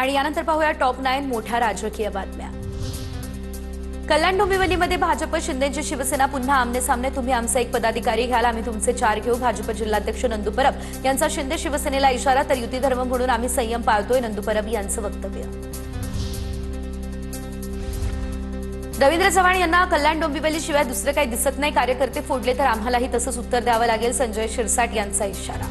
आणि यानंतर पाहूया टॉप 9 मोठ्या राजकीय बातम्या। कल्याण डोंबिवलीमध्ये भाजप शिंदेची शिवसेना पुन्हा आमने-सामने। तुम्ही आमचा एक पदाधिकारी घ्याल, आम्ही तुमचे 4 घेऊ। भाजप जिल्हाध्यक्ष नंदू परब यांचा शिंदे शिवसेनेला इशारा, तर युती धर्म म्हणून आम्ही संयम पाळतोय, नंदू परब यांचं वक्तव्य। रवींद्र चव्हाण यांना कल्याण डोंबिवली शिवाय दुसरे काही दिसत नाही, कार्यकर्ते फोडले तर आम्हालाही तसंच उत्तर द्यावं लागेल, संजय शिरसाट यांचा इशारा।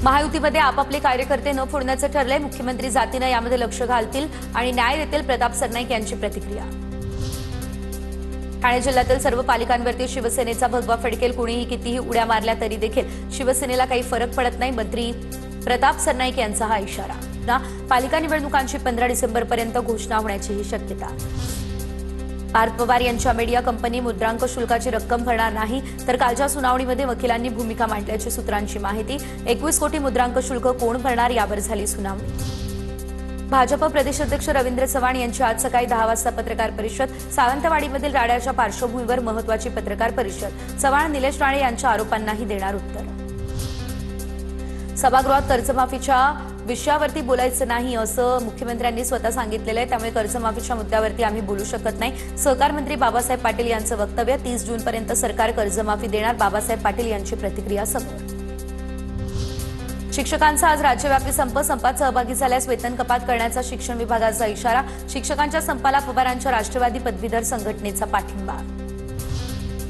महायुतीमध्ये आपापले कार्यकर्ते न फोडण्याचं ठरलंय, मुख्यमंत्री जातीनं यामध्ये लक्ष घालतील आणि न्याय देतील, प्रताप सरनाईक यांची प्रतिक्रिया। ठाणे जिल्ह्यातील सर्व पालिकांवरती शिवसेनेचा भगवा फडकेल, कुणीही कितीही उड्या मारल्या तरी देखील शिवसेनेला काही फरक पडत नाही, मंत्री प्रताप सरनाईक यांचा हा इशारा। पालिका निवडणुकांची 15 डिसेंबरपर्यंत घोषणा होण्याचीही शक्यता। पार्थ पवार यांच्या मीडिया कंपनी मुद्रांक शुल्काची रक्कम भरणार नाही, तर कालच्या सुनावणीमध्ये वकिलांनी भूमिका मांडल्याची सूत्रांची माहिती। 21 कोटी मुद्रांक शुल्क कोण भरणार यावर झाली सुनावणी। भाजप प्रदेशाध्यक्ष रवींद्र चव्हाण यांची आज सकाळी 10 वाजता पत्रकार परिषद। सावंतवाडीमधील राड्याच्या पार्श्वभूमीवर महत्त्वाची पत्रकार परिषद। चव्हाण निलेश राणे यांच्या आरोपांनाही देणार उत्तर। सभागृहात कर्जमाफीच्या विषयावरती बोलायचं नाही असं मुख्यमंत्र्यांनी स्वतः सांगितलेलं आहे, त्यामुळे कर्जमाफीच्या मुद्द्यावरती आम्ही बोलू शकत नाही। सहकार मंत्री बाबासाहेब पाटील यांचं वक्तव्य। 30 जूनपर्यंत सरकार कर्जमाफी देणार, बाबासाहेब पाटील यांची प्रतिक्रिया समोर। शिक्षकांचा आज राज्यव्यापी संपात सहभागी झाल्यास वेतन कपात करण्याचा शिक्षण विभागाचा इशारा। शिक्षकांच्या संपाला पवारांच्या राष्ट्रवादी पदवीधर संघटनेचा पाठिंबा।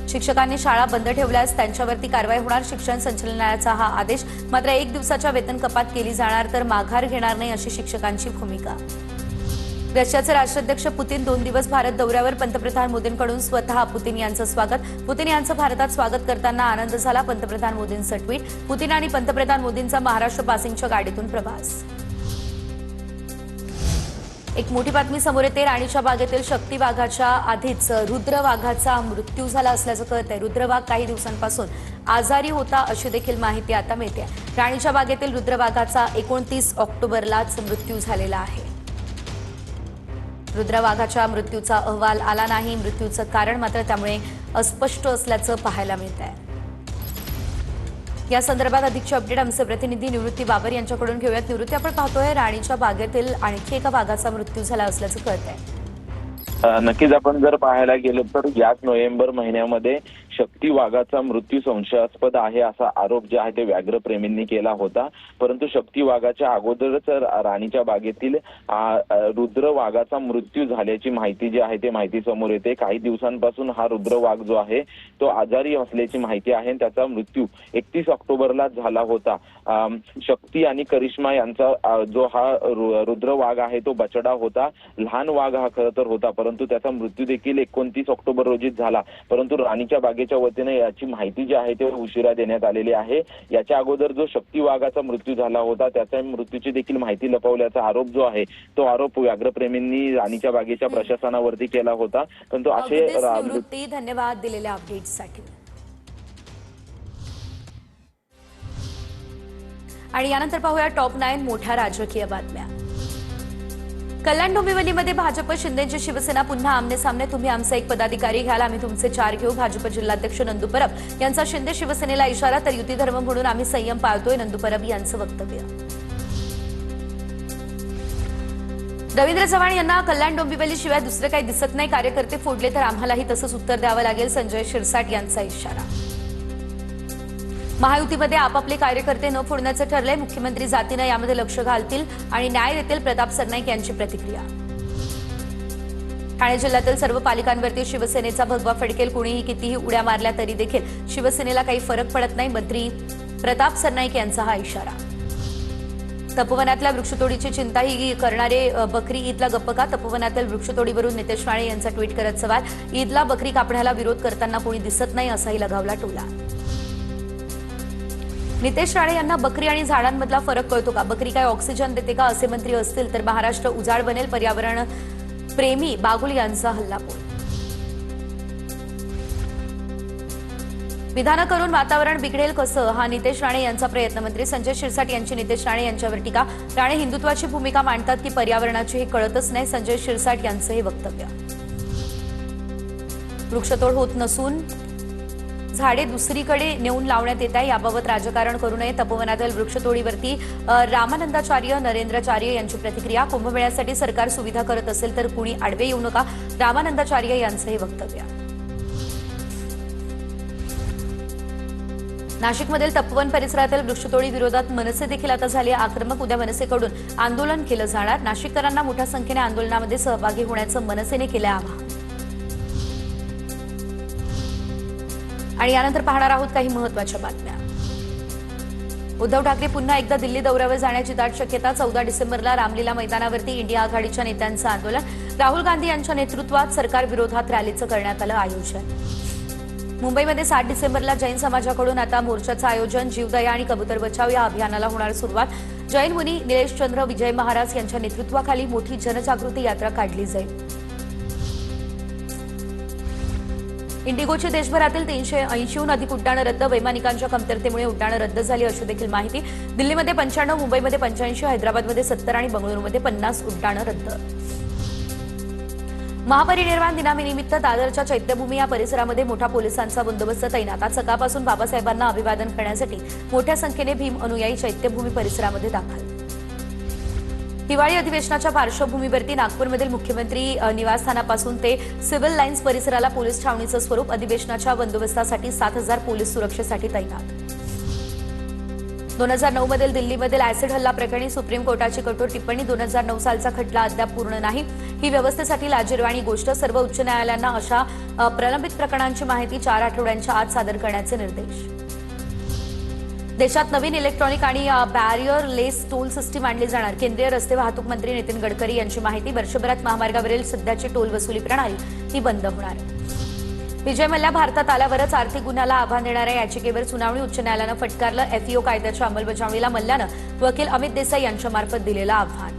शिक्षकांनी शाळा बंद ठेवल्यास त्यांच्यावरती कारवाई होणार, शिक्षण संचालनालयाचा हा आदेश। मात्र 1 दिवसाच्या वेतन कपात केली जाणार, तर माघार घेणार नाही अशी शिक्षकांची भूमिका। रशियाचे राष्ट्राध्यक्ष पुतीन 2 दिवस भारत दौऱ्यावर, पंतप्रधान मोदींकडून स्वतः पुतीन यांचं स्वागत। पुतीन यांचं भारतात स्वागत करताना आनंद झाला, पंतप्रधान मोदींचं ट्विट। पुतीन आणि पंतप्रधान मोदींचा महाराष्ट्र पासिंगच्या गाडीतून प्रवास। एक मोठी बातमी समोर येते। राणीच्या बागेतील शक्ती वाघाच्या आधीच रुद्र वाघाचा मृत्यू झाला असल्याचं कळतंय। रुद्र वाघ काही दिवसांपासून आजारी होता अशी देखील माहिती आता मिळते। राणीच्या बागेतील रुद्र वाघाचा 29 ऑक्टोबरलाच मृत्यू झालेला आहे। रुद्र वाघाच्या मृत्यूचा अहवाल आला नाही, मृत्यूचं कारण मात्र त्यामुळे अस्पष्ट असल्याचं पाहायला मिळतंय। या संदर्भात अधिकची अपडेट आमचे प्रतिनिधी निवृत्ती बाबर यांच्याकडून घेऊयात। निवृत्ती, आपण पाहतोय राणीच्या बागेतील आणखी एका वाघाचा मृत्यू झाला असल्याचं कळतंय। नक्कीच आपण जर पाहायला गेलो तर याच नोव्हेंबर महिन्यामध्ये शक्ती वाघाचा मृत्यू संशयास्पद आहे असा आरोप जे आहे ते व्याघ्रप्रेमींनी केला होता, परंतु शक्ती वाघाच्या अगोदरच राणीच्या बागेतील रुद्र वाघाचा मृत्यू झाल्याची माहिती जी आहे ते माहिती समोर येते। काही दिवसांपासून हा रुद्र वाघ जो आहे तो आजारी असल्याची माहिती आहे, त्याचा मृत्यू 31 ऑक्टोबरला झाला होता। शक्ती आणि करिश्मा यांचा जो हा रुद्र वाघ आहे तो बछडा होता, लहान वाघ हा खरं तर होता, परंतु त्याचा मृत्यू देखील 29 ऑक्टोबर रोजी झाला। परंतु राणीच्या बागेच्या वतीने याची माहिती जी आहे ते उशिरा देण्यात आलेली आहे। याच्या अगोदर जो शक्ती वाघाचा मृत्यू झाला होता त्याच्या मृत्यूची देखील माहिती लपवल्याचा आरोप जो आहे तो आरोप व्याघ्रप्रेमींनी राणीच्या बागेच्या प्रशासनावरती केला होता। परंतु असे धन्यवाद दिलेल्या अपडेट्ससाठी। आणि यानंतर पाहूया टॉप 9 मोठ्या राजकीय बातम्या। कल्याण डोंबिवलीमध्ये भाजप शिंदेची शिवसेना पुन्हा आमने-सामने। तुम्ही आमचा एक पदाधिकारी घ्याल, आम्ही तुमचे 4 घेऊ। भाजप जिल्हाध्यक्ष नंदू परब यांचा शिंदे शिवसेनेला इशारा, तर युती धर्म म्हणून आम्ही संयम पाळतोय, नंदू परब यांचं वक्तव्य। रवींद्र चव्हाण यांना कल्याण डोंबिवली शिवाय दुसरे काही दिसत नाही, कार्यकर्ते फोडले तर आम्हालाही तसंच उत्तर द्यावं लागेल, संजय शिरसाट यांचा इशारा। महायुतीमध्ये आपापले कार्यकर्ते न फोडण्याचं ठरलंय, मुख्यमंत्री जातीनं यामध्ये लक्ष घालतील आणि न्याय देतील, प्रताप सरनाईक यांची प्रतिक्रिया। ठाणे जिल्ह्यातील सर्व पालिकांवरती शिवसेनेचा भगवा फडकेल, कुणीही कितीही उड्या मारल्या तरी देखील शिवसेनेला काही फरक पडत नाही, मंत्री प्रताप सरनाईक यांचा हा इशारा। तपोवनातल्या वृक्षतोडीची चिंताही करणारे बकरी ईदला गप्प का? तपोवनातील वृक्षतोडीवरून नितेश राणे यांचा ट्विट करत सवाल। ईदला बकरी कापण्याला विरोध करताना कोणी दिसत नाही असाही लगावला टोला। नितेश राणे यांना बकरी आणि झाडांमधला फरक कळतो का? बकरी काय ऑक्सिजन देते का? असे मंत्री असतील तर महाराष्ट्र उजाड बनेल, पर्यावरण प्रेमी बागुल यांचा हल्लाबोल। विधान करून वातावरण बिघडेल कसं, हा नितेश राणे यांचा प्रयत्न। मंत्री संजय शिरसाट यांची नितेश राणे यांच्यावर टीका। राणे हिंदुत्वाची भूमिका मांडतात की पर्यावरणाची हे कळतच नाही, संजय शिरसाट यांचं हे वक्तव्य। वृक्षतोड होत नसून झाडे दुसरीकडे नेऊन लावण्यात येत आहे याबाबत राजकारण करू नये. तपोवनातील वृक्षतोडीवरती रामानंदाचार्य नरेंद्राचार्य यांची प्रतिक्रिया. कुंभमेळ्यासाठी सरकार सुविधा करत असेल तर कुणी आडवे येऊ नका, रामानंदाचार्य यांचं हे वक्तव्य. नाशिकमधील तपोवन परिसरातील वृक्षतोडी विरोधात मनसे देखील आता झाली आक्रमक. उद्या मनसेकडून आंदोलन केलं जाणार. नाशिककरांना मोठ्या संख्येने आंदोलनामध्ये सहभागी होण्याचं मनसेने केलं आवाहन. आणि यानंतर पाहणार आहोत काही महत्त्वाच्या बातम्या. उद्धव ठाकरे पुन्हा एकदा दिल्ली दौऱ्यावर जाण्याची दाट शक्यता. 14 डिसेंबरला रामलीला मैदानावरती इंडिया आघाडीच्या नेत्यांचं आंदोलन. राहुल गांधी यांच्या नेतृत्वात सरकार विरोधात रॅलीचं करण्यात आलं आयोजन. मुंबईमध्ये 7 डिसेंबरला जैन समाजाकडून आता मोर्चाचं आयोजन. जीवदया आणि कबूतर बचाव या अभियानाला होणार सुरुवात. जैन मुनी निलेश चंद्र विजय महाराज यांच्या नेतृत्वाखाली मोठी जनजागृती यात्रा काढली जाईल. इंडिगोची देशभरातील 380हून अधिक उड्डाणं रद्द. वैमानिकांच्या कमतरतेमुळे उड्डाणं रद्द झाली अशी देखील माहिती. दिल्लीमध्ये 95, मुंबईमध्ये 85, हैदराबादमध्ये 70 आणि बंगळुरूमध्ये 50 उड्डाणं रद्द. महापरिनिर्वाण दिनानिमित्त दादरच्या चैत्यभूमी या परिसरामध्ये मोठा पोलिसांचा बंदोबस्त तैनात. आज सकाळपासून बाबासाहेबांना अभिवादन करण्यासाठी मोठ्या संख्येने भीम अनुयायी चैत्यभूमी परिसरामध्ये दाखल. हिवाळी अधिवेशनाच्या पार्श्वभूमीवरती नागपूरमधील मुख्यमंत्री निवासस्थानापासून ते सिव्हिल लाईन्स परिसराला पोलीस छावणीचं स्वरूप. अधिवेशनाच्या बंदोबस्तासाठी 7,000 पोलीस सुरक्षेसाठी तैनात. 2009 मधील दिल्लीमधील ऍसिड हल्ला प्रकरणी सुप्रीम कोर्टाची कठोर टिप्पणी. 2009 सालचा खटला अद्याप पूर्ण नाही, ही व्यवस्थेसाठी लाजिरवाणी गोष्ट. सर्व उच्च न्यायालयांना अशा प्रलंबित प्रकरणांची माहिती 4 आठवड्यांच्या आत सादर करण्याचे निर्देश. देशात नवीन इलेक्ट्रॉनिक आणि बॅरियर लेस टोल सिस्टीम आणली जाणार. केंद्रीय रस्ते वाहतूक मंत्री नितीन गडकरी यांची माहिती. वर्षभरात महामार्गावरील सध्याची टोल वसुली प्रणाली ही बंद होणार. विजय मल्ल्या भारतात आल्यावरच आर्थिक गुन्ह्याला आव्हान देणाऱ्या याचिकेवर सुनावणी. उच्च न्यायालयानं फटकारलं. FEO कायद्याच्या अंमलबजावणीला मल्ल्यानं वकील अमित देसाई यांच्यामार्फत दिलेलं आव्हान.